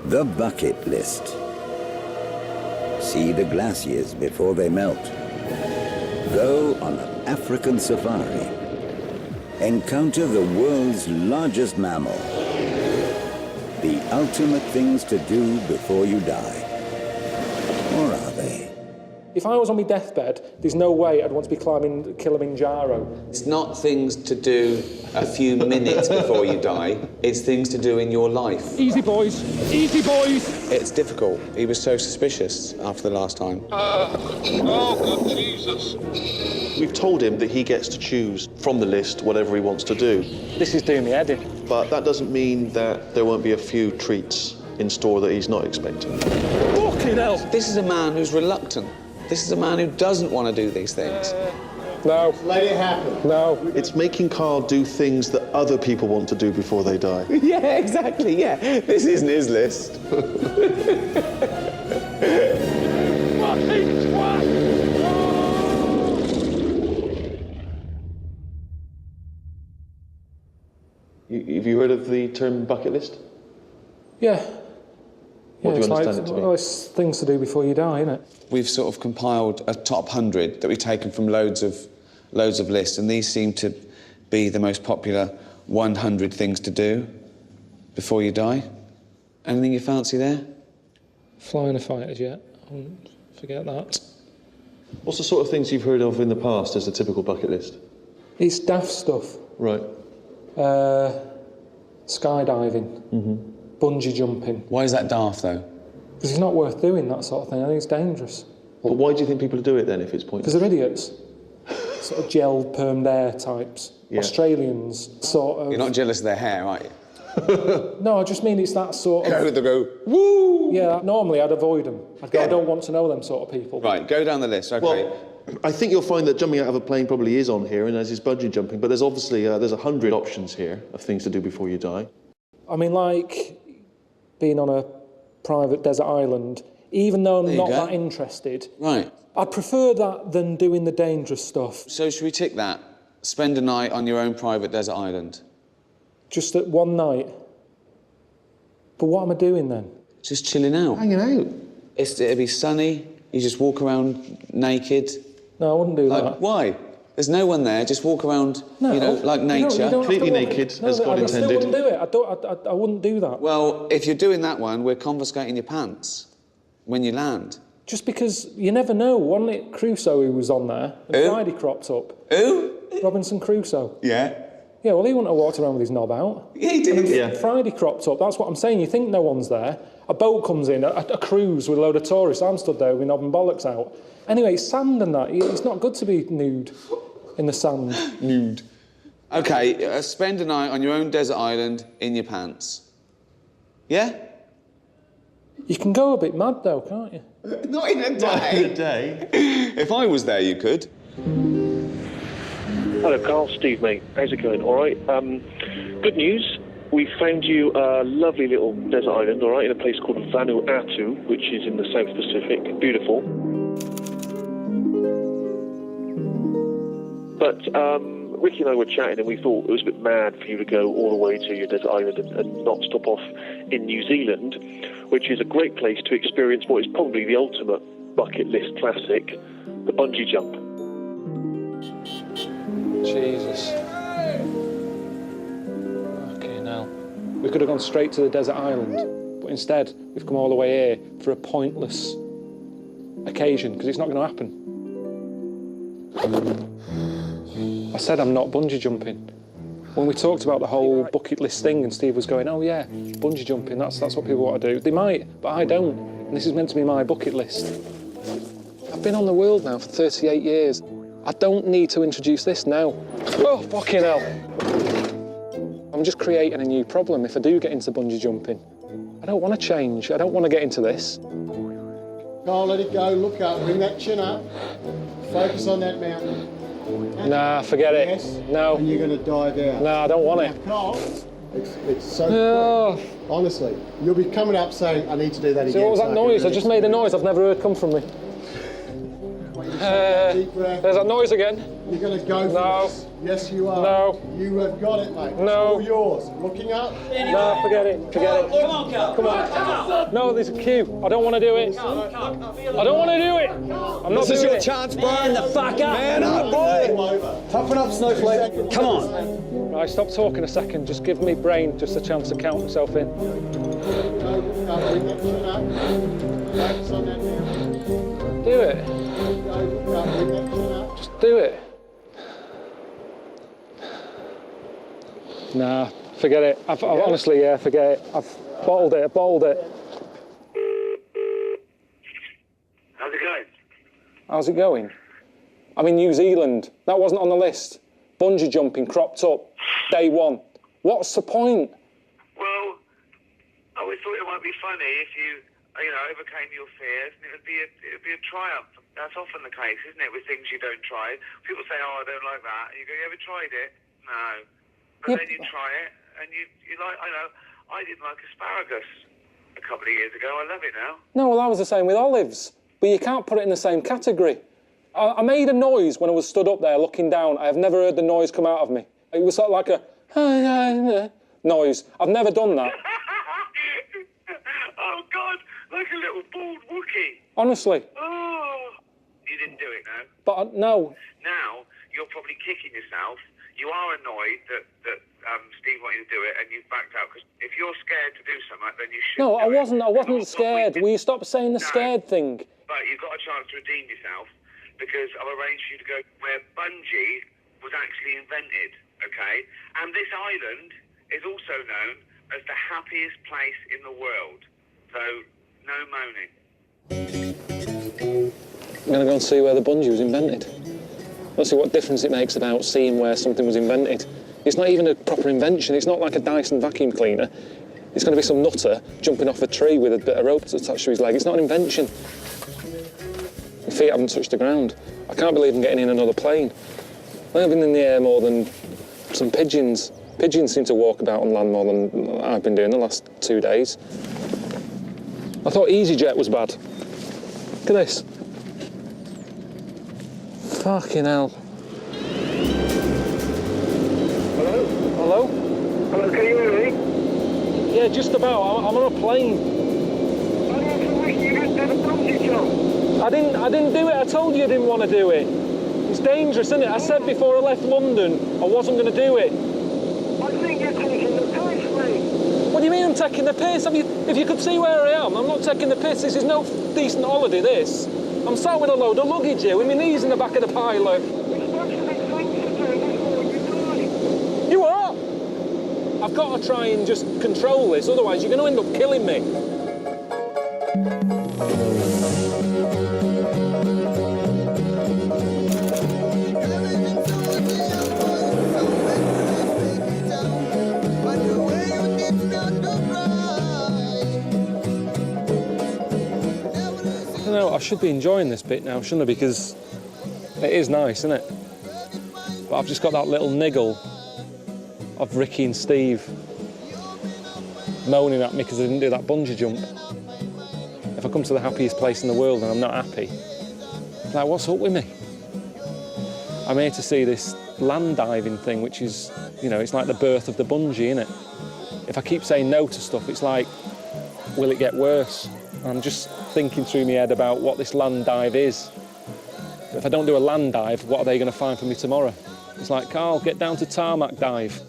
The bucket list. See the glaciers before they melt. Go on an African safari. Encounter the world's largest mammal. The ultimate things to do before you die. Or are they? If I was on my deathbed, there's no way I'd want to be climbing Kilimanjaro. It's not things to do a few minutes before you die, it's things to do in your life. Easy, boys. Easy, boys. It's difficult. He was so suspicious after the last time. Oh, God, Jesus. We've told him that he gets to choose from the list whatever he wants to do. This is doing me head in. But that doesn't mean that there won't be a few treats in store that he's not expecting. Fucking hell. This is a man who's reluctant. This is a man who doesn't want to do these things. No. Let it happen. No. It's making Carl do things that other people want to do before they die. Yeah, exactly, yeah. This isn't his list. Fucking twat! Have you heard of the term bucket list? Yeah. What do you it's understand it to be? Well, it's things to do before you die, isn't it? We've sort of compiled a top 100 that we've taken from loads of lists, and these seem to be the most popular 100 things to do before you die. Anything you fancy there? Flying a fighter jet. I wouldn't forget that. What's the sort of things you've heard of in the past as a typical bucket list? It's daft stuff. Right. Skydiving. Mm-hmm. Bungee jumping. Why is that daft, though? Because it's not worth doing, that sort of thing. I think it's dangerous. But why do you think people do it then if it's pointless? Because they're idiots. Sort of gelled, permed hair types. Yeah. Australians, sort of... You're not jealous of their hair, are you? No, I just mean it's that sort of... They go, woo! Yeah, normally I'd avoid them. I'd go, I don't want to know them sort of people. Right, go down the list, OK. Well, I think you'll find that jumping out of a plane probably is on here, and as is bungee jumping, but there's obviously, there's 100 options here of things to do before you die. I mean, like being on a private desert island, even though I'm not that interested, right. I'd prefer that than doing the dangerous stuff. So should we tick that? Spend a night on your own private desert island? Just at one night? But what am I doing then? Just chilling out. Hanging out. It'd be sunny, you just walk around naked. No, I wouldn't do that. Why? There's no one there, just walk around, you know, like nature. You don't completely naked, as God intended. I still wouldn't do it. I wouldn't do that. Well, if you're doing that one, we're confiscating your pants when you land. Just because you never know. Wasn't it Crusoe who was on there? And Who? Friday cropped up. Who? Robinson Crusoe. Yeah. Yeah, well, he wouldn't have walked around with his knob out. Yeah, he did. Yeah. Friday cropped up, that's what I'm saying. You think no one's there. A boat comes in, a cruise with a load of tourists. I'm stood there with my knob and bollocks out. Anyway, it's sand and that. It's not good to be nude in the sand. Nude. OK, spend a night on your own desert island in your pants. Yeah? You can go a bit mad, though, can't you? Not in a day. Not in a day. If I was there, you could. Hello, Carl. Steve, mate. How's it going? All right. Good news. We found you a lovely little desert island, all right, in a place called Vanuatu, which is in the South Pacific. Beautiful. But Ricky and I were chatting, and we thought it was a bit mad for you to go all the way to your desert island and not stop off in New Zealand, which is a great place to experience what is probably the ultimate bucket list classic, the bungee jump. Jesus. Okay, now. We could have gone straight to the desert island, but instead we've come all the way here for a pointless occasion, because it's not going to happen. I said I'm not bungee jumping. When we talked about the whole bucket list thing and Steve was going, oh yeah, bungee jumping, that's what people want to do. They might, but I don't. And this is meant to be my bucket list. I've been on the world now for 38 years. I don't need to introduce this now. Oh, fucking hell. I'm just creating a new problem if I do get into bungee jumping. I don't want to change. I don't want to get into this. Carl, let it go. Look up. Bring that chin up. Focus on that mountain. Nah, forget it. Yes. No. And you're going to dive out. No, I don't want it. Carl, it's so quick. Honestly, you'll be coming up saying, I need to do that again. So what was that noise? I just made a noise I've never heard come from me. Deep breath. There's that noise again. You're going to go for No. this. Yes, you are. No. You have got it, mate. It's No. all yours. Looking up. No, forget it. Forget it. Come on, Carl. Come on. No, there's a queue. I don't want to do it. I don't want to do it. I'm not doing it. chance, Man the fuck up. Man up, boy. Toughen up, Snowflake. Come on. Right, stop talking a second. Just give me brain just a chance to count myself in. Go, look up. Bring that chin up. Focus on that now. Do it. Go, look up. Bring that chin up. Just do it. Nah, forget it. I've honestly, yeah, forget it. I've bottled it. How's it going? How's it going? I'm in New Zealand. That wasn't on the list. Bungee jumping cropped up. Day one. What's the point? Well, I always thought it might be funny if you overcame your fears, and it would be a triumph. That's often the case, isn't it, with things you don't try? People say, "Oh, I don't like that." You go, "You ever tried it?" No. But then you try it, and you like. I didn't like asparagus a couple of years ago. I love it now. No, well, I was the same with olives. But you can't put it in the same category. I made a noise when I was stood up there looking down. I have never heard the noise come out of me. It was sort of like a noise. I've never done that. Oh, God, like a little bald Wookiee. Honestly. Oh, you didn't do it, no? But no. Now, you're probably kicking yourself. You are annoyed that Steve wanted you to do it and you've backed out, because if you're scared to do something, then you should. No, I do it. wasn't scared. Will you stop saying the scared thing? But you've got a chance to redeem yourself, because I've arranged for you to go where bungee was actually invented, okay? And this island is also known as the happiest place in the world. So, no moaning. I'm going to go and see where the bungee was invented. Let's see what difference it makes about seeing where something was invented. It's not even a proper invention. It's not like a Dyson vacuum cleaner. It's going to be some nutter jumping off a tree with a bit of rope attached to his leg. It's not an invention. My feet haven't touched the ground. I can't believe I'm getting in another plane. I've been in the air more than some pigeons. Pigeons seem to walk about on land more than I've been doing the last 2 days. I thought EasyJet was bad. Look at this. Fucking hell. Hello? Hello? Hello, can you hear me? Yeah, just about. I'm on a plane. Oh, yeah, so you didn't do the bungee jump. I didn't do it. I told you I didn't want to do it. It's dangerous, isn't it? I said before I left London I wasn't going to do it. I think you're taking the piss, mate. What do you mean I'm taking the piss? If you could see where I am, I'm not taking the piss. This is no decent holiday, this. I'm sat with a load of luggage here with my knees in the back of the pilot. You what? I've got to try and just control this, otherwise you're going to end up killing me. I don't know, I should be enjoying this bit now, shouldn't I? Because it is nice, isn't it? But I've just got that little niggle of Ricky and Steve moaning at me because I didn't do that bungee jump. If I come to the happiest place in the world and I'm not happy, like, what's up with me? I'm here to see this land diving thing, which is, you know, it's like the birth of the bungee, innit? If I keep saying no to stuff, it's like, will it get worse? I'm just thinking through my head about what this land dive is. If I don't do a land dive, what are they going to find for me tomorrow? It's like, Carl, get down to tarmac dive.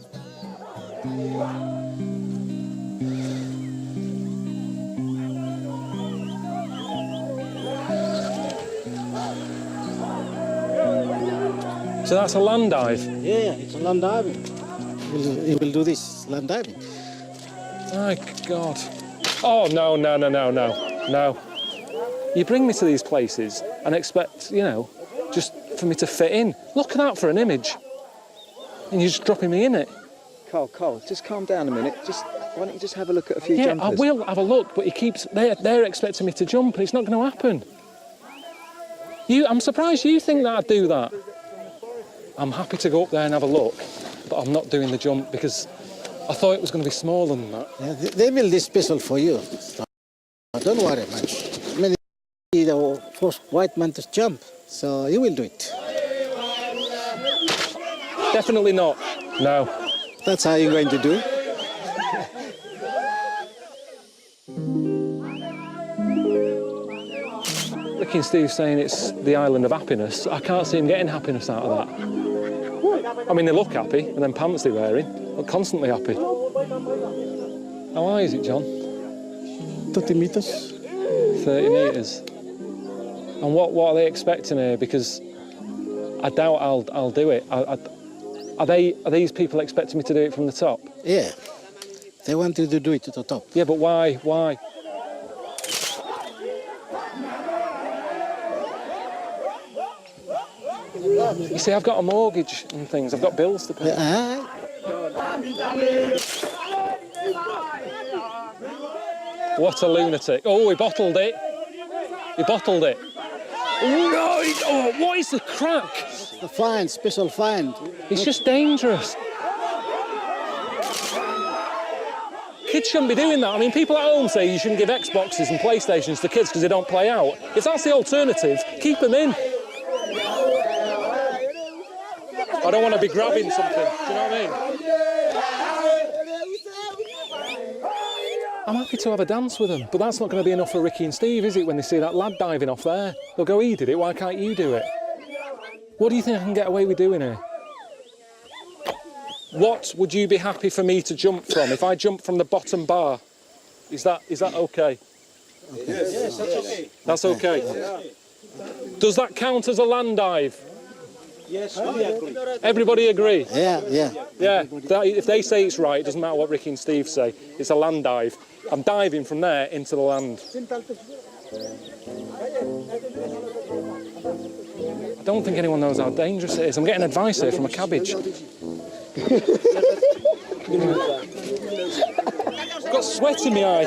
So that's a land dive? Yeah, it's a land diving. He will do this, land diving. My God. Oh, no. You bring me to these places and expect, you know, just for me to fit in. Look at that for an image. And you're just dropping me in it. Carl, just calm down a minute. Why don't you just have a look at a few jumpers? I will have a look, but they're expecting me to jump and it's not going to happen. I'm surprised you think that I'd do that. I'm happy to go up there and have a look, but I'm not doing the jump because I thought it was going to be smaller than that. Yeah, they build this special for you. So don't worry much. Maybe the first white man to jump, so you will do it. Definitely not. No. That's how you're going to do. Ricky and Steve saying it's the island of happiness. I can't see him getting happiness out of that. I mean, they look happy, and then pants they're wearing look constantly happy. How high is it, John? 30 meters. 30 metres. And what are they expecting here? Because I doubt I'll do it. Are these people expecting me to do it from the top? Yeah. They want you to do it to the top. Yeah, but why? Why? You see, I've got a mortgage and things. I've got bills to pay. What a lunatic. Oh, he bottled it. He bottled it. Oh, no. Oh, what is the crack? The find, special find. It's just dangerous. Kids shouldn't be doing that. I mean, people at home say you shouldn't give Xboxes and PlayStations to kids because they don't play out. If that's the alternative, keep them in. I don't want to be grabbing something, do you know what I mean? I'm happy to have a dance with them, but that's not going to be enough for Ricky and Steve, is it, when they see that lad diving off there? They'll go, he did it, why can't you do it? What do you think I can get away with doing here? What would you be happy for me to jump from? If I jump from the bottom bar, is that okay? Yes, that's okay. That's okay. Does that count as a land dive? Yes, we agree. Everybody agree? Yeah. Yeah, if they say it's right, it doesn't matter what Ricky and Steve say. It's a land dive. I'm diving from there into the land. I don't think anyone knows how dangerous it is. I'm getting advice here from a cabbage. I've got sweat in my eye.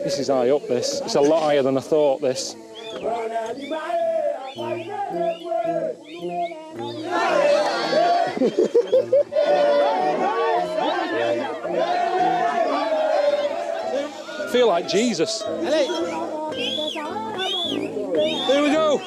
This is high up, this. It's a lot higher than I thought, this. I feel like Jesus. Here we go.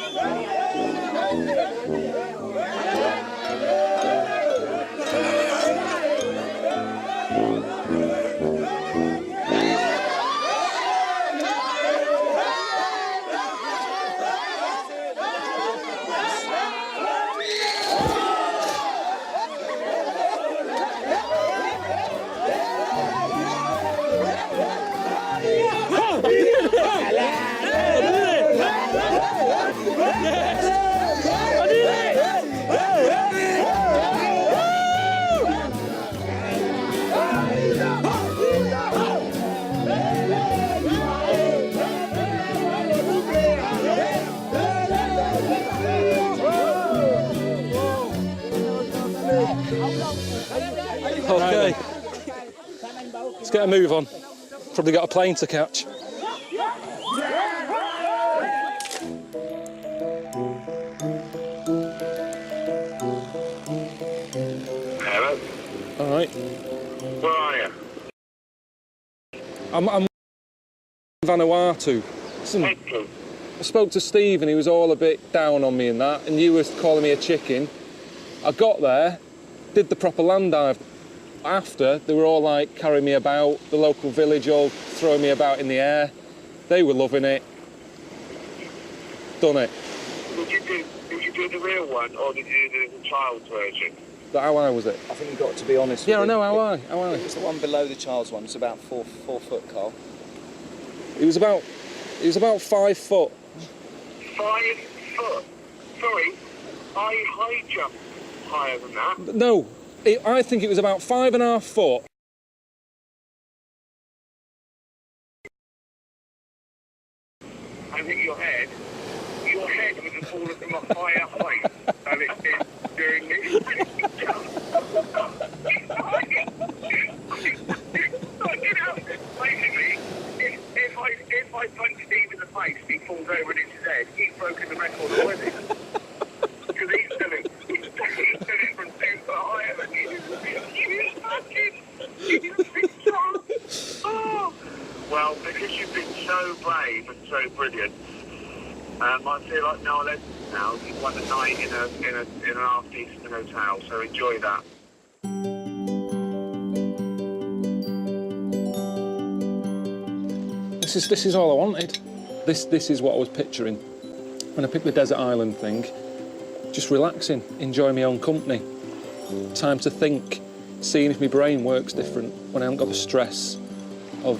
Okay, let's get a move on. Probably got a plane to catch. Hello? All right. Where are you? I'm in Vanuatu. Listen, I spoke to Steve and he was all a bit down on me and that, and you were calling me a chicken. I got there, did the proper land dive. After, they were all like carrying me about, the local village all throwing me about in the air. They were loving it. Done it. Did you do the real one, or did you do the child's version? How high was it? I think you've got to be honest. Yeah, I with know, it. how high? It's the one below the child's one. It's about four foot, Carl. It was about 5 foot. 5 foot? Sorry, I high jumped higher than that. No, I think it was about 5.5 foot. I think your head would have fallen from a higher height than it did during this jump. Basically, if I punch Steve in the face and he falls over and hits his head, he's broken the record already. Because he's done it from 2 foot higher than you. Oh. Well, because you've been so brave and so brilliant, I feel like Noel Edmonds now. You've won a night in an half-decent hotel, so enjoy that. This is all I wanted. This is what I was picturing when I picked the desert island thing. Just relaxing, enjoying my own company. Time to think, seeing if my brain works different when I haven't got the stress of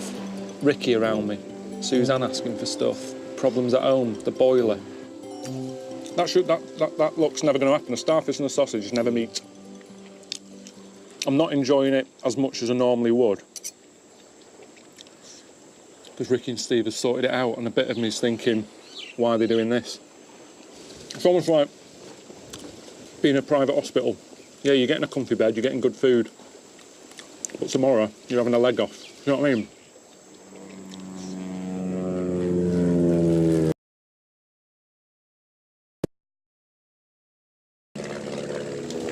Ricky around me, Suzanne asking for stuff, problems at home, the boiler. That look's never going to happen. A starfish and a sausage never meet. I'm not enjoying it as much as I normally would, because Ricky and Steve have sorted it out, and a bit of me is thinking, why are they doing this? It's almost like being in a private hospital. Yeah, you're getting a comfy bed, you're getting good food, but tomorrow you're having a leg off. You know what I mean?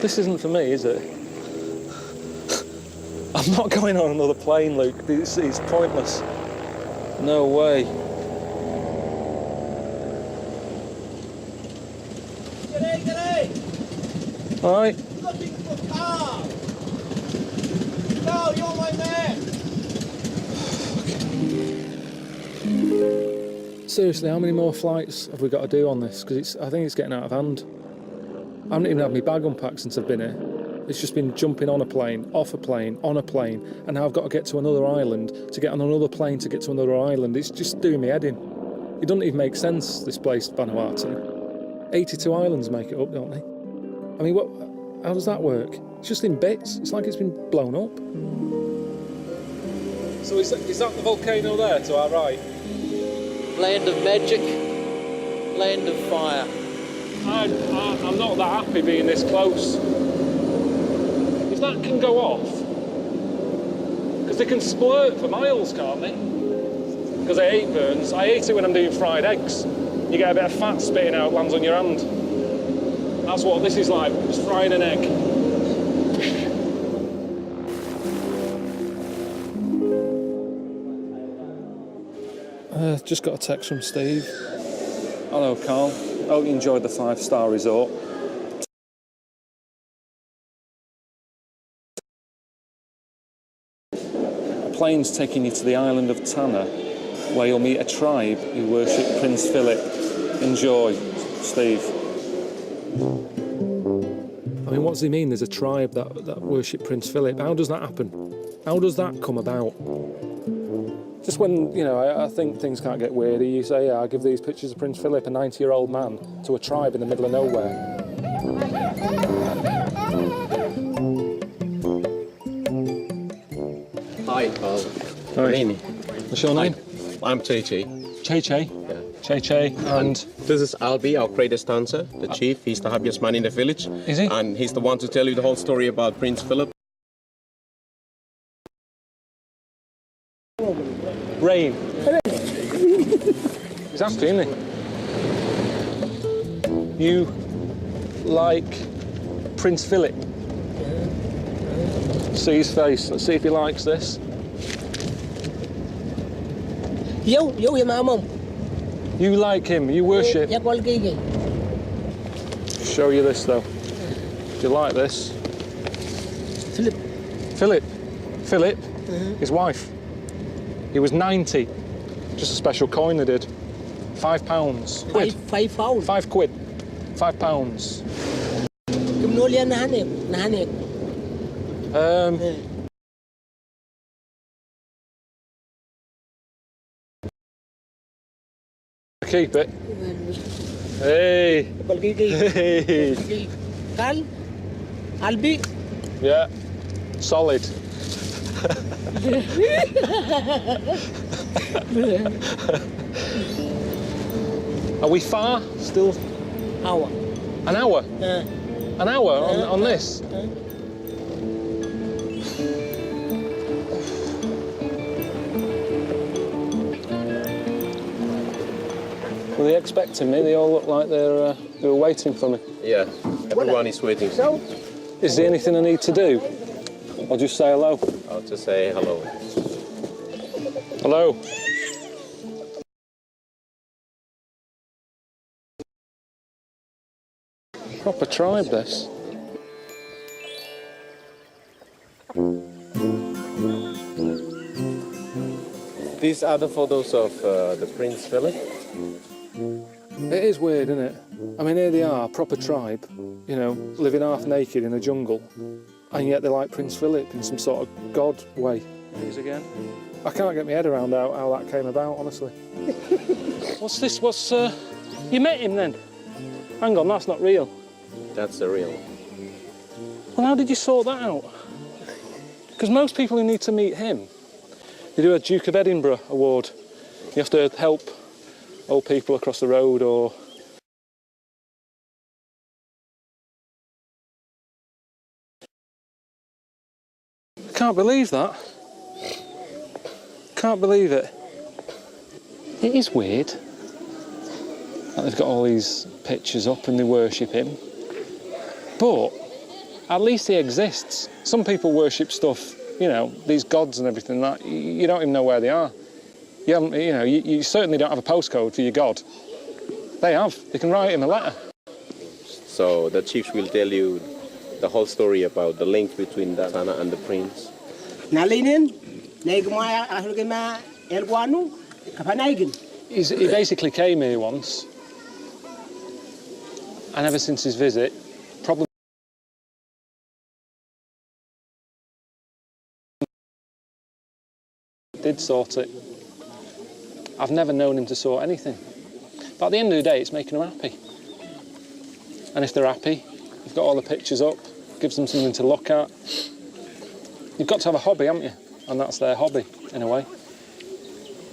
This isn't for me, is it? I'm not going on another plane, Luke. It's pointless. No way. G'day. All right. Looking for car. No, you're my man. Seriously, how many more flights have we got to do on this? Because I think it's getting out of hand. I haven't even had my bag unpacked since I've been here. It's just been jumping on a plane, off a plane, on a plane, and now I've got to get to another island, to get on another plane to get to another island. It's just doing me head in. It doesn't even make sense, this place, Vanuatu. 82 islands make it up, don't they? I mean, how does that work? It's just in bits. It's like it's been blown up. So is that the volcano there to our right? Land of magic, land of fire. I'm not that happy being this close. If that can go off, because they can splurt for miles, can't they? Because I hate burns. I hate it when I'm doing fried eggs. You get a bit of fat spitting out, lands on your hand. That's what this is like, just frying an egg. Just got a text from Steve. Hello, Carl. Hope you enjoyed the 5-star resort. A plane's taking you to the island of Tanna, where you'll meet a tribe who worship Prince Philip. Enjoy, Steve. I mean, what does he mean? There's a tribe that worship Prince Philip. How does that happen? How does that come about? Just when, you know, I think things can't get weirder, you say, yeah, I'll give these pictures of Prince Philip, a 90-year-old man, to a tribe in the middle of nowhere. Hi, Carl. Hi. What's your name? I'm Che-Che. Che-Che? Yeah. Che-Che, and this is Albi, our greatest dancer, the chief. He's the happiest man in the village. Is he? And he's the one to tell you the whole story about Prince Philip. Rain. He's happy, isn't he? You like Prince Philip? See his face. Let's see if he likes this. Yo, mom. You like him, you worship. Show you this though. Do you like this? Philip. Philip. Philip, his wife. He was 90. Just a special coin they did. £5. Quid. £5. £5. £5. Keep it. Hey. Hey. Carl, Albi. Yeah. Solid. Are we far? Still? Hour. An hour? An hour on this? Were they expecting me? They all look like they were waiting for me. Yeah, everyone is waiting. Is there anything I need to do? Or just say hello? I'll just say hello. Hello. Proper tribe, this. These are the photos of the Prince Philip. It is weird, isn't it? I mean, here they are, proper tribe, you know, living half naked in a jungle, and yet they're like Prince Philip in some sort of god way. Here's again. I can't get my head around how that came about, honestly. What's this? You met him then? Hang on, that's not real. That's the real. Well, how did you sort that out? Because most people who need to meet him, they do a Duke of Edinburgh award. You have to help old people across the road or... I can't believe that. Can't believe it. It is weird that they've got all these pictures up and they worship him. But at least he exists. Some people worship stuff, you know, these gods and everything that you don't even know where they are. You haven't, you know, you certainly don't have a postcode for your god. They have. They can write him a letter. So the chiefs will tell you the whole story about the link between the Sana and the prince. He basically came here once, and ever since his visit, probably did sort it. I've never known him to sort anything. But at the end of the day, it's making them happy. And if they're happy, you've got all the pictures up, gives them something to look at. You've got to have a hobby, haven't you? And that's their hobby, in a way.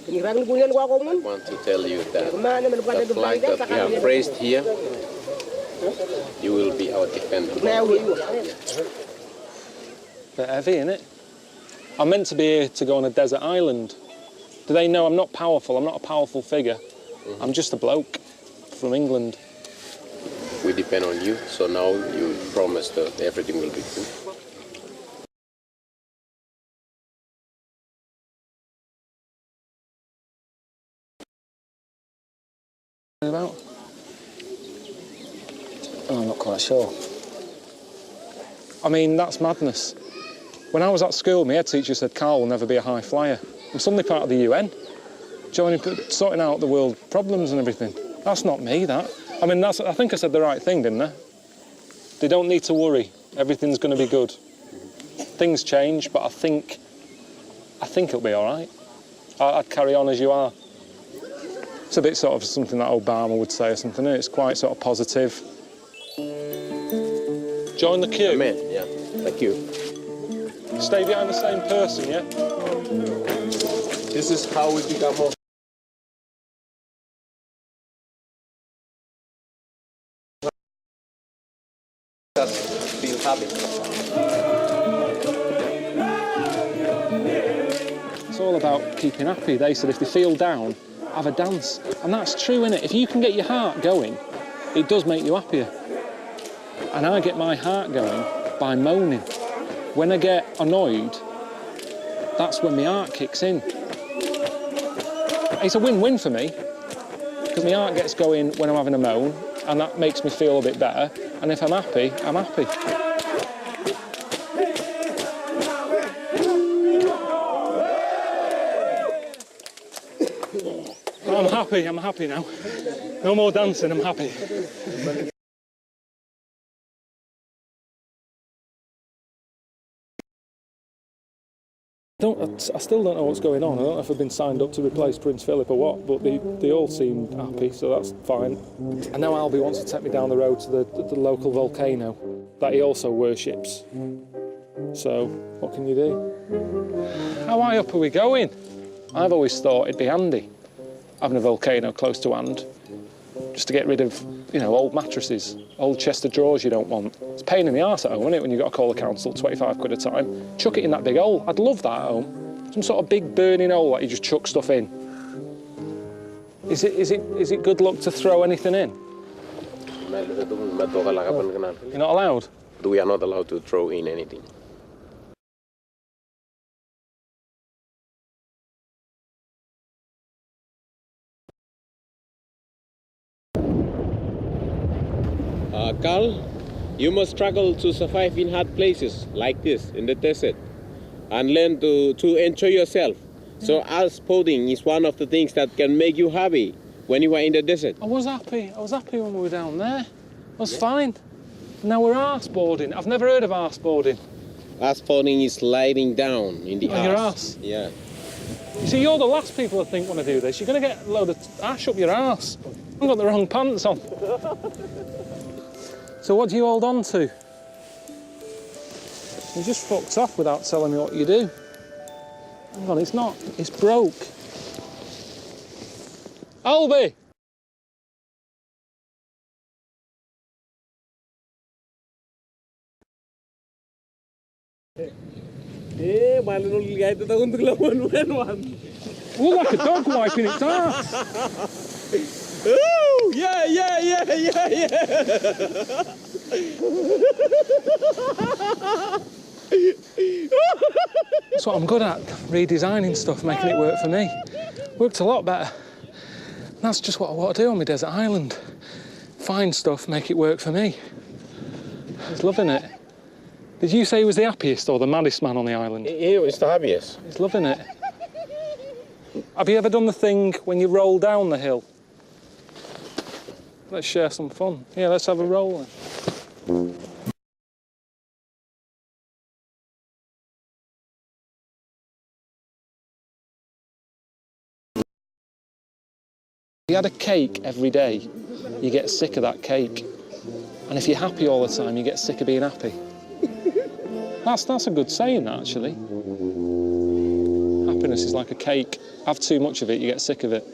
I want to tell you that the flag that we have raised here, you will be our defender. Bit heavy, innit? I'm meant to be here to go on a desert island. Do they know I'm not powerful? I'm not a powerful figure. I'm just a bloke from England. We depend on you, so now you promise that everything will be good. About? I'm not quite sure. I mean, that's madness. When I was at school, my head teacher said Carl will never be a high flyer. I'm suddenly part of the UN, joining, sorting out the world problems and everything. That's not me, that. I mean, I think I said the right thing, didn't I? They don't need to worry. Everything's going to be good. Things change, but I think it'll be all right. I'd carry on as you are. It's a bit sort of something that Obama would say or something, isn't it? It's quite sort of positive. Join the queue. Amen, yeah. Thank you. Stay behind the same person, yeah? This is how we become more. Feel happy. It's all about keeping happy. They said if they feel down, have a dance. And that's true, innit? If you can get your heart going, it does make you happier. And I get my heart going by moaning. When I get annoyed, that's when my heart kicks in. It's a win-win for me, because my heart gets going when I'm having a moan, and that makes me feel a bit better. And if I'm happy, I'm happy. I'm happy now. No more dancing, I'm happy. I still don't know what's going on. I don't know if I've been signed up to replace Prince Philip or what, but they all seem happy, so that's fine. And now Albie wants to take me down the road to the local volcano that he also worships. So, what can you do? How high up are we going? I've always thought it'd be handy having a volcano close to hand, just to get rid of, you know, old mattresses, old chest of drawers you don't want. It's a pain in the arse at home, isn't it, when you've got to call the council, 25 quid a time. Chuck it in that big hole. I'd love that at home. Some sort of big burning hole that you just chuck stuff in. Is it good luck to throw anything in? You're not allowed? We are not allowed to throw in anything. Carl, you must struggle to survive in hard places like this in the desert and learn to enjoy yourself. So houseboating is one of the things that can make you happy when you are in the desert. I was happy when we were down there. I was fine. Now we're arseboarding. I've never heard of arseboarding. Arseboarding is sliding down in the on your arse? Yeah. You see, you're the last people I think want to do this. You're going to get a load of ash up your arse. I've got the wrong pants on. So what do you hold on to? You just fucked off without telling me what you do. Hang on, it's not. It's broke. Albie! My little guy, Look like a dog wiping its ass. Ooh, yeah. That's what I'm good at, redesigning stuff, making it work for me. Worked a lot better. That's just what I want to do on my desert island. Find stuff, make it work for me. He's loving it. Did you say he was the happiest or the maddest man on the island? He was the happiest. He's loving it. Have you ever done the thing when you roll down the hill? Let's share some fun. Yeah, let's have a roll then. If you had a cake every day, you get sick of that cake. And if you're happy all the time, you get sick of being happy. That's a good saying, actually. Happiness is like a cake. Have too much of it, you get sick of it.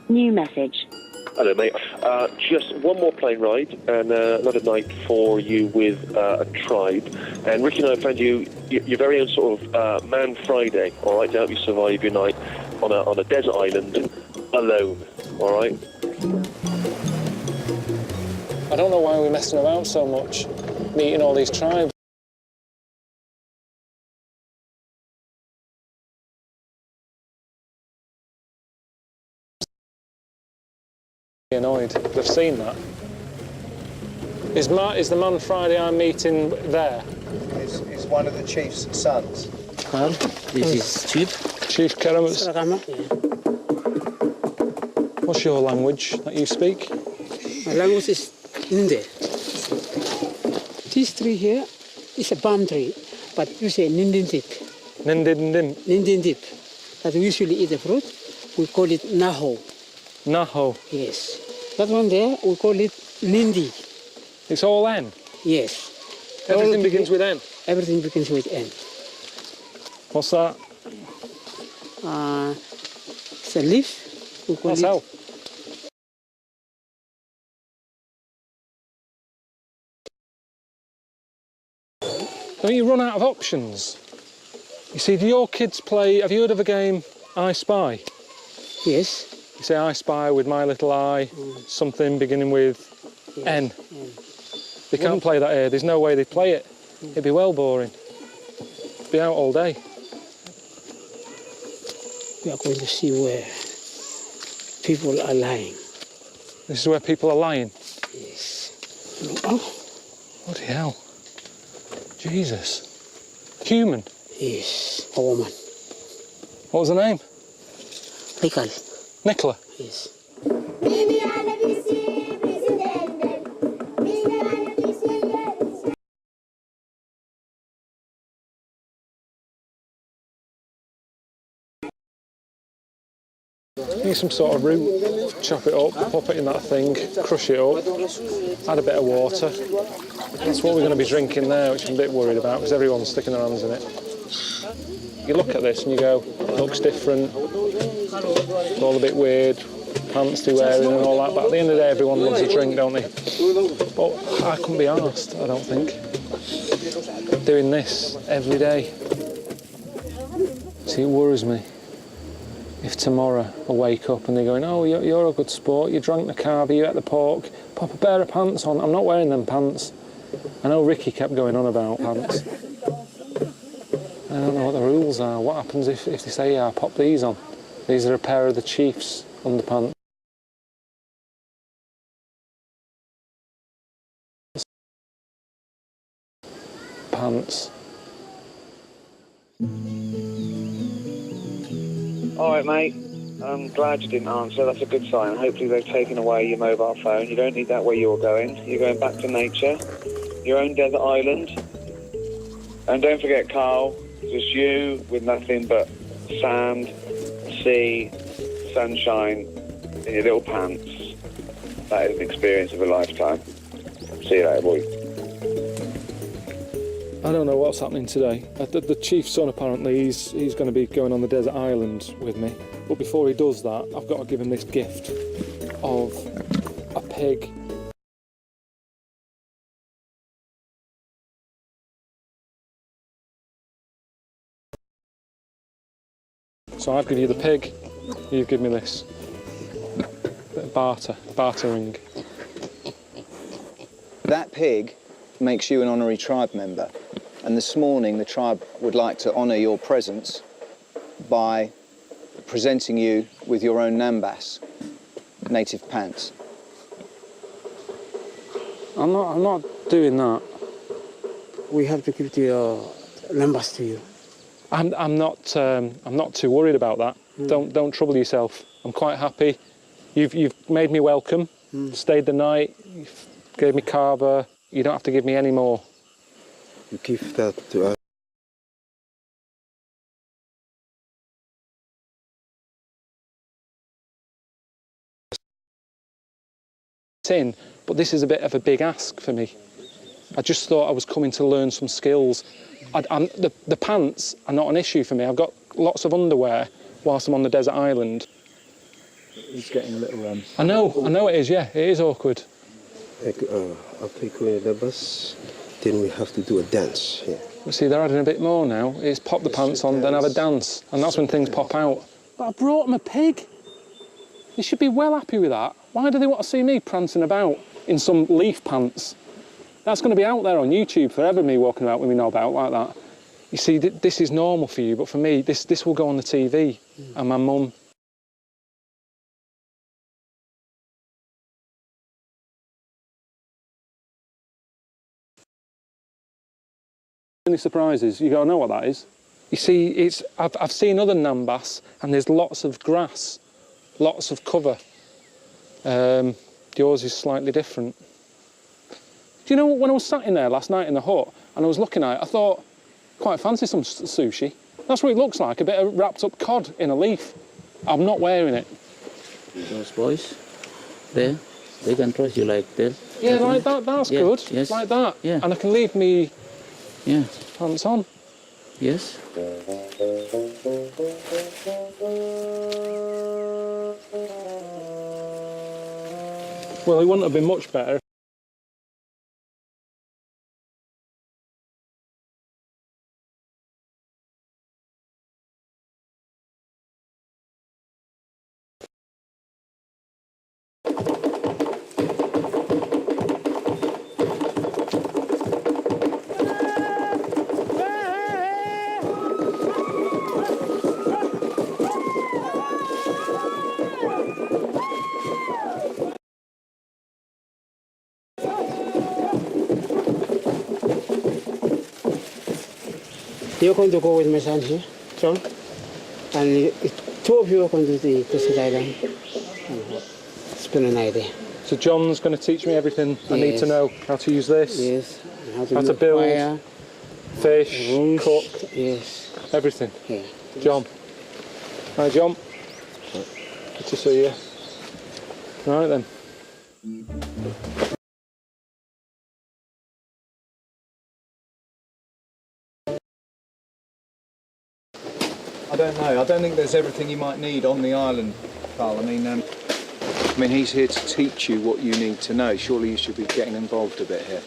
New message. Hello, mate. Just one more plane ride and another night for you with a tribe. And Ricky and I found you your very own sort of Man Friday, all right, to help you survive your night on a desert island alone, all right? I don't know why we're messing about so much, meeting all these tribes. Annoyed. They've seen that. Is the Man Friday I'm meeting there? It's one of the chief's sons. This is Chief. Chief Keramus. What's your language that you speak? My language is Hindi. This tree here is a palm tree, but you say nindindip. Nindindip. Nindindip. That we usually eat the fruit. We call it naho. Naho. Yes. That one there, we call it nindi. It's all N? Yes. Everything begins with N? Everything begins with N. What's that? It's a leaf. We call What's it... hell? Don't you run out of options? You see, do your kids play... Have you heard of a game, I Spy? Yes. You say I Spy with my little eye, something beginning with N. They can't play that here. There's no way they'd play it. It'd be well boring. Be out all day. We are going to see where people are lying. This is where people are lying? Yes. Oh. Bloody hell. Jesus. Human? Yes. A woman. What was her name? Nicola. Nicola? Yes. Use some sort of root, chop it up, pop it in that thing, crush it up, add a bit of water. That's what we're going to be drinking there, which I'm a bit worried about because everyone's sticking their hands in it. You look at this and you go, it looks different, it's all a bit weird, pants they're wearing and all that, but at the end of the day everyone loves a drink, don't they? But I couldn't be arsed, I don't think, doing this every day. See, it worries me. If tomorrow I wake up and they're going, oh, you're a good sport, you drank the carver, you ate the pork, pop a pair of pants on. I'm not wearing them pants. I know Ricky kept going on about pants. I don't know what the rules are. What happens if they say, yeah, pop these on? These are a pair of the chief's underpants. pants. All right, mate. I'm glad you didn't answer. That's a good sign. Hopefully they've taken away your mobile phone. You don't need that where you're going. You're going back to nature, your own desert island. And don't forget, Carl, just you with nothing but sand, sea, sunshine in your little pants. That is an experience of a lifetime. See you later, boy. I don't know what's happening today. The chief's son, apparently, he's going to be going on the desert island with me. But before he does that, I've got to give him this gift of a pig. So I've given you the pig, you give me this. Bit of bartering. That pig makes you an honorary tribe member. And this morning, the tribe would like to honour your presence by presenting you with your own Nambas, native pants. I'm not doing that. We have to give the numbers to you. I'm not too worried about that. Don't trouble yourself. I'm quite happy. You've made me welcome. Stayed the night. You've gave me carver. You don't have to give me any more. You give that to us. In, but this is a bit of a big ask for me. I just thought I was coming to learn some skills. The pants are not an issue for me. I've got lots of underwear whilst I'm on the desert island. It's getting a little... I know it is, yeah. It is awkward. I'll take away the bus, then we have to do a dance here. Well, see, they're adding a bit more now. It's pop the pants on, then have a dance, and that's when things pop out. But I brought them a pig. They should be well happy with that. Why do they want to see me prancing about in some leaf pants? That's going to be out there on YouTube forever, me walking about with me knob out like that. You see, this is normal for you, but for me, this will go on the TV. And my mum... Any surprises? You go, know what that is? You see, I've seen other Nambas, and there's lots of grass, lots of cover. Yours is slightly different. Do you know, when I was sat in there last night in the hut and I was looking at it, I thought, quite fancy some sushi. That's what it looks like, a bit of wrapped up cod in a leaf. I'm not wearing it. Those boys, there, they can trust you like this. Yeah, like that, that's good. Yes. Like that. Yeah. And I can leave me Yeah. pants on. Yes. Well, it wouldn't have been much better. You're going to go with my son here, John, and two of you are going to the desert island and spend a night there. So John's going to teach me everything I need to know. How to use this. Yes. How to build, fire, fish, rooms, cook. Yes. Everything. Yeah. John. Hi, John. Good to see you. All right then. I don't know. I don't think there's everything you might need on the island, Carl. I mean, he's here to teach you what you need to know. Surely you should be getting involved a bit here.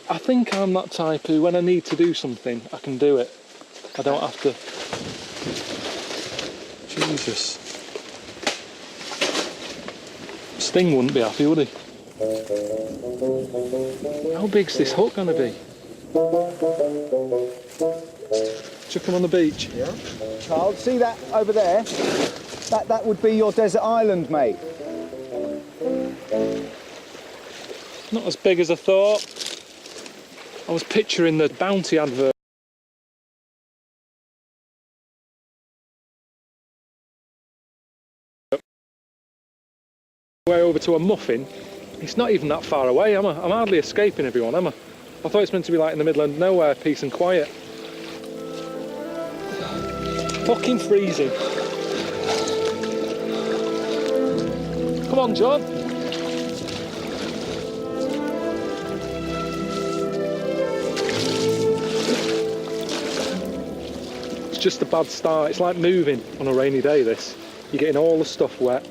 I think I'm that type who, when I need to do something, I can do it. I don't have to... Jesus. Sting wouldn't be happy, would he? How big's this hut going to be? Chuck him on the beach. Yeah. Carl, see that over there? That would be your desert island, mate. Not as big as I thought. I was picturing the Bounty advert. Way over to a muffin. It's not even that far away, am I? I'm hardly escaping everyone, am I? I thought it's meant to be like in the middle of nowhere, peace and quiet. Fucking freezing. Come on, John. It's just a bad start. It's like moving on a rainy day, this. You're getting all the stuff wet.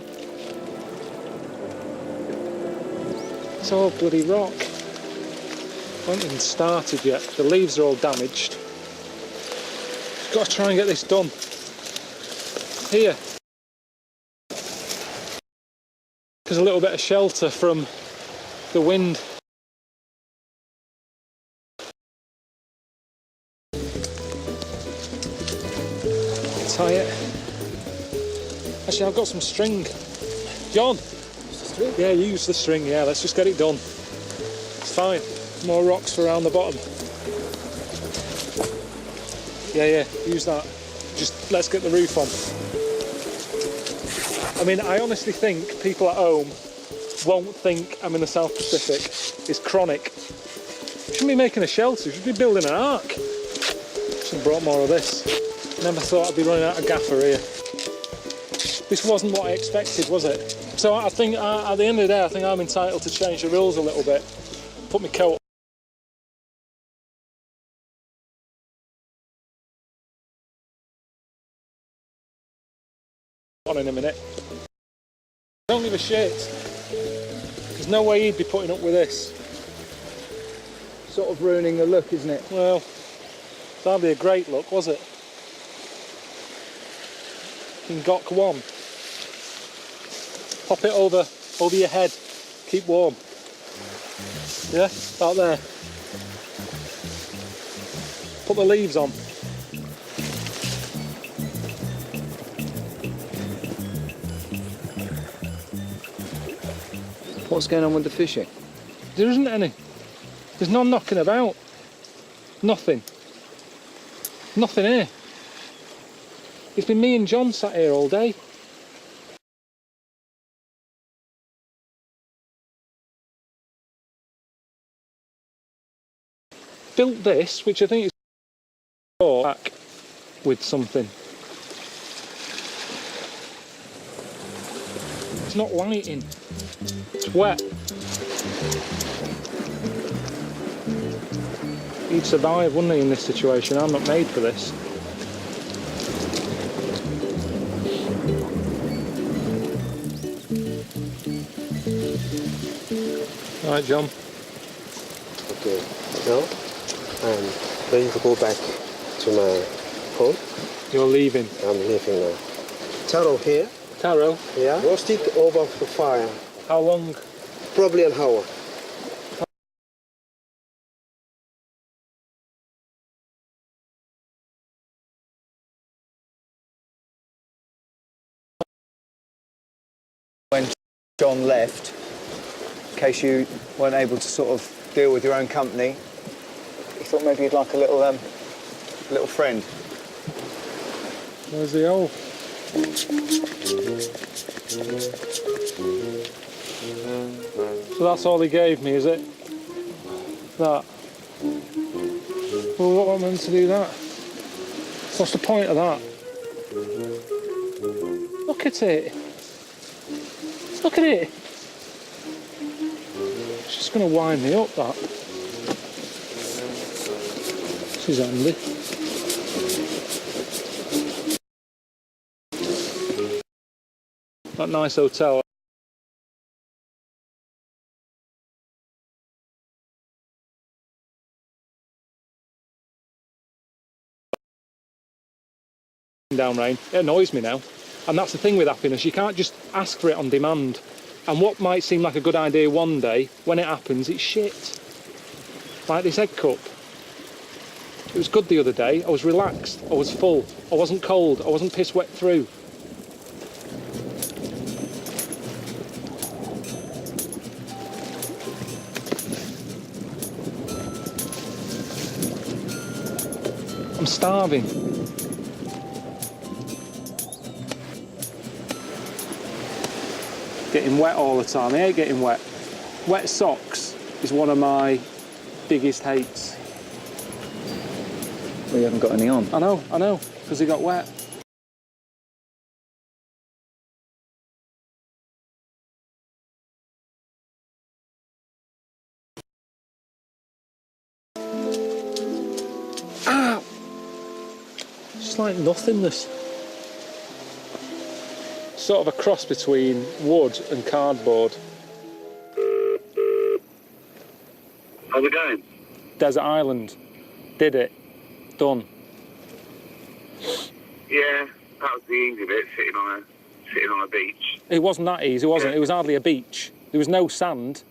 It's all bloody rock. I haven't even started yet. The leaves are all damaged. Just got to try and get this done. Here. There's a little bit of shelter from the wind. Tie it. Actually, I've got some string. John! Yeah, use the string, yeah, let's just get it done. It's fine. More rocks for around the bottom. Yeah, use that. Just let's get the roof on. I mean, I honestly think people at home won't think I'm in the South Pacific. It's chronic. You shouldn't be making a shelter, you should be building an ark. Should have brought more of this. Never thought I'd be running out of gaffer here. This wasn't what I expected, was it? So I think at the end of the day, I think I'm entitled to change the rules a little bit. Put my coat on in a minute. I don't give a shit. There's no way he'd be putting up with this. Sort of ruining the look, isn't it? Well, it's hardly a great look, was it? In Gok 1. Pop it over your head. Keep warm. Yeah, about there. Put the leaves on. What's going on with the fishing? There isn't any. There's none knocking about. Nothing. Nothing here. It's been me and John sat here all day. Built this, which I think is back with something. It's not lighting. It's wet. He'd survive, wouldn't he, in this situation? I'm not made for this. All right, John. Okay, now I'm ready to go back to my home. You're leaving? I'm leaving now. Taro here. Taro? Yeah. Roast it over the fire. How long? Probably an hour. When John left, in case you weren't able to sort of deal with your own company, you thought maybe you'd like a little friend. Where's the hole? So that's all he gave me, is it? That? Well, what am I meant to do that? What's the point of that? Look at it. Look at it. It's just going to wind me up, that. This is handy. That nice hotel. Down rain. It annoys me now. And that's the thing with happiness, you can't just ask for it on demand. And what might seem like a good idea one day, when it happens, it's shit. Like this egg cup. It was good the other day, I was relaxed, I was full, I wasn't cold, I wasn't piss wet through. I'm starving. Getting wet all the time. I hate getting wet. Wet socks is one of my biggest hates. Well, you haven't got any on. I know, because he got wet. Ah! It's like nothingness. Sort of a cross between wood and cardboard. How's it going? Desert island. Did it. Done. Yeah, that was the easy bit, sitting on a beach. It wasn't that easy, was it? It was hardly a beach. There was no sand.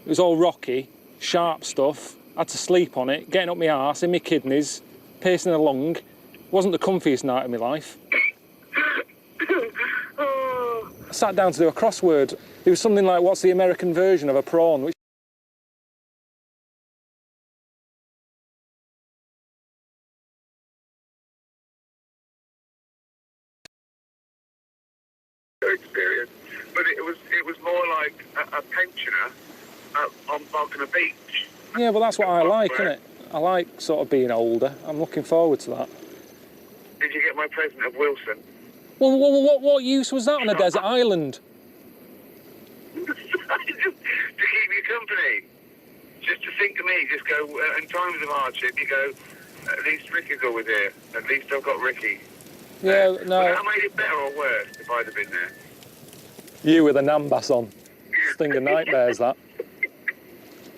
It was all rocky, sharp stuff. I had to sleep on it, getting up my arse, in my kidneys, pacing along. It wasn't the comfiest night of my life. I sat down to do a crossword. It was something like, what's the American version of a prawn? Which experience, but it was more like a pensioner on a beach. yeah, well, that's what I like, innit? I like sort of being older. I'm looking forward to that. Did you get my present of Wilson? Well, what use was that on a desert island? To keep you company. Just to think of me, just go, in times of hardship, you go, at least Ricky's always here. At least I've got Ricky. Yeah, no. Would that have made it better or worse if I'd have been there? You with a Nambas on. Sting of nightmares, that.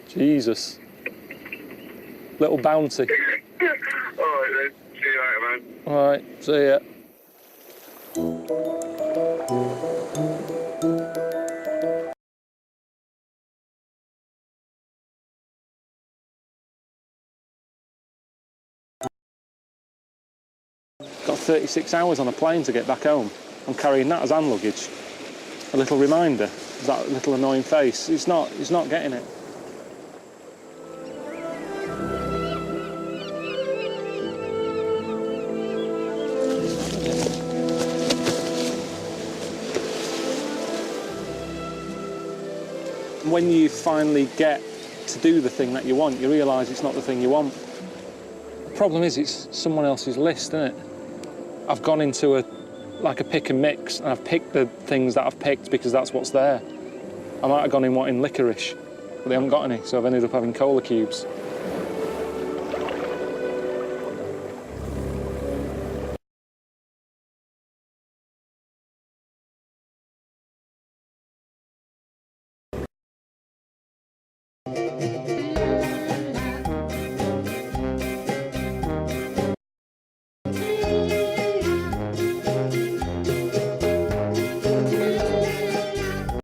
Jesus. Little bounty. All right, then. See you later, man. All right, see ya. Got 36 hours on a plane to get back home. I'm carrying that as hand luggage. A little reminder, that little annoying face. He's not getting it. When you finally get to do the thing that you want, you realise it's not the thing you want. The problem is it's someone else's list, isn't it? I've gone into a pick and mix, and I've picked the things that I've picked because that's what's there. I might have gone in wanting licorice, but they haven't got any, so I've ended up having cola cubes.